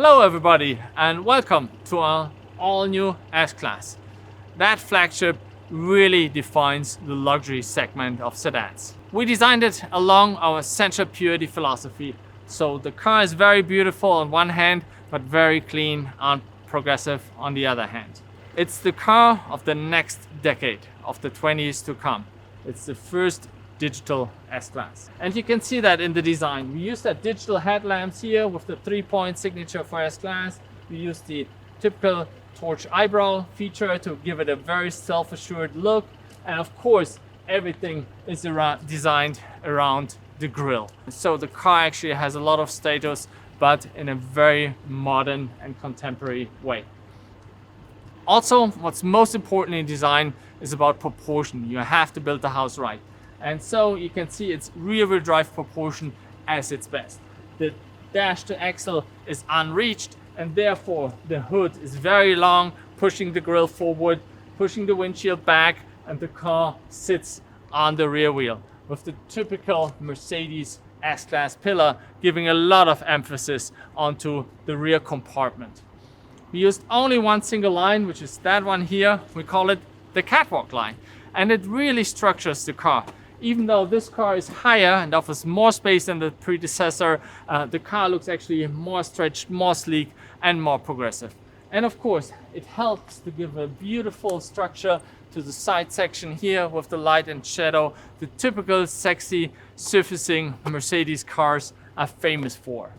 Hello everybody and welcome to our all-new S-Class. That flagship really defines the luxury segment of sedans. We designed it along our central purity philosophy. So the car is very beautiful on one hand, but very clean and progressive on the other hand. It's the car of the next decade, of the 20s to come. It's the first digital S-Class. And you can see that in the design. We use that digital headlamps here with the 3-point signature for S-Class. We use the typical torch eyebrow feature to give it a very self-assured look. And of course, everything is designed around the grille. So the car actually has a lot of status, but in a very modern and contemporary way. Also, what's most important in design is about proportion. You have to build the house right. And so you can see its rear-wheel drive proportion as its best. The dash to axle is unreached, and therefore the hood is very long, pushing the grille forward, pushing the windshield back, and the car sits on the rear wheel with the typical Mercedes S-Class pillar, giving a lot of emphasis onto the rear compartment. We used only one single line, which is that one here. We call it the catwalk line, and it really structures the car. Even though this car is higher and offers more space than the predecessor, the car looks actually more stretched, more sleek, and more progressive. And of course, it helps to give a beautiful structure to the side section here with the light and shadow, the typical sexy surfacing Mercedes cars are famous for.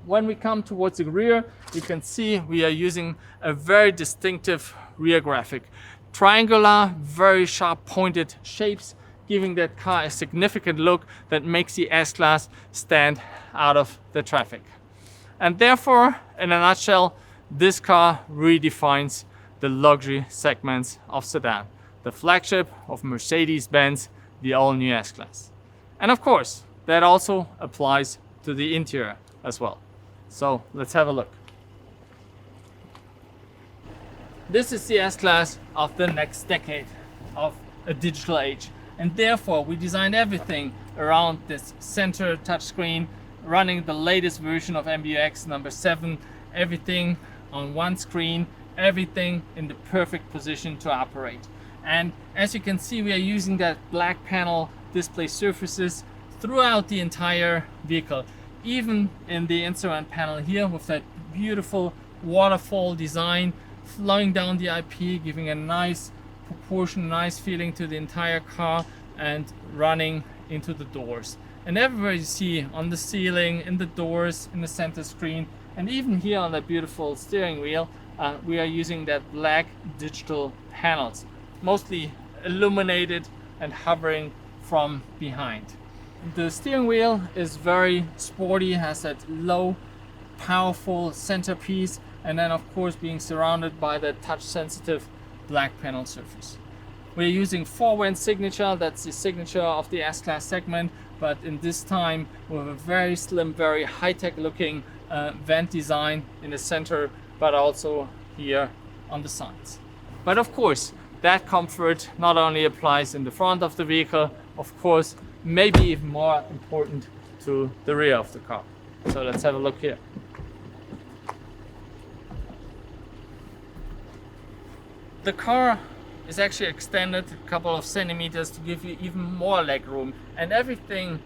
When we come towards the rear, you can see we are using a very distinctive rear graphic. Triangular, very sharp pointed shapes, giving that car a significant look that makes the S-Class stand out of the traffic. And therefore, in a nutshell, this car redefines the luxury segments of sedan, the flagship of Mercedes-Benz, the all-new S-Class. And of course, that also applies to the interior as well. So let's have a look. This is the S-Class of the next decade of a digital age. And therefore, we designed everything around this center touchscreen, running the latest version of MBUX number 7, everything on one screen, everything in the perfect position to operate. And as you can see, we are using that black panel display surfaces throughout the entire vehicle, even in the instrument panel here with that beautiful waterfall design flowing down the IP, giving a nice proportion, nice feeling to the entire car and running into the doors. And everywhere you see on the ceiling, in the doors, in the center screen, and even here on that beautiful steering wheel, we are using that black digital panels, mostly illuminated and hovering from behind. The steering wheel is very sporty, has that low, powerful centerpiece, and then of course being surrounded by the touch sensitive black panel surface. We're using 4-vent signature, that's the signature of the S-Class segment, but in this time with a very slim, very high-tech looking vent design in the center, but also here on the sides. But of course, that comfort not only applies in the front of the vehicle, of course, maybe even more important to the rear of the car. So let's have a look here. The car is actually extended a couple of centimeters to give you even more leg room, and everything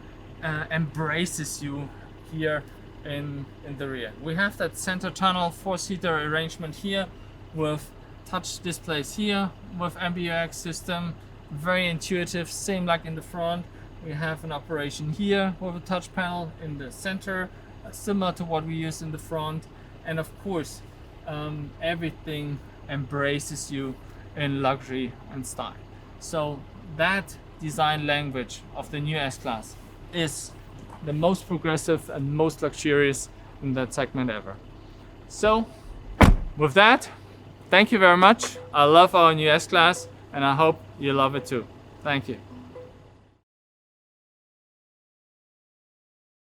embraces you here in the rear. We have that center tunnel 4-seater arrangement here with touch displays here with MBUX system, very intuitive, same like in the front. We have an operation here with a touch panel in the center, similar to what we use in the front, and of course everything embraces you in luxury and style. So that design language of the new S-Class is the most progressive and most luxurious in that segment ever. So with that, thank you very much. I love our new S-Class and I hope you love it too. Thank you.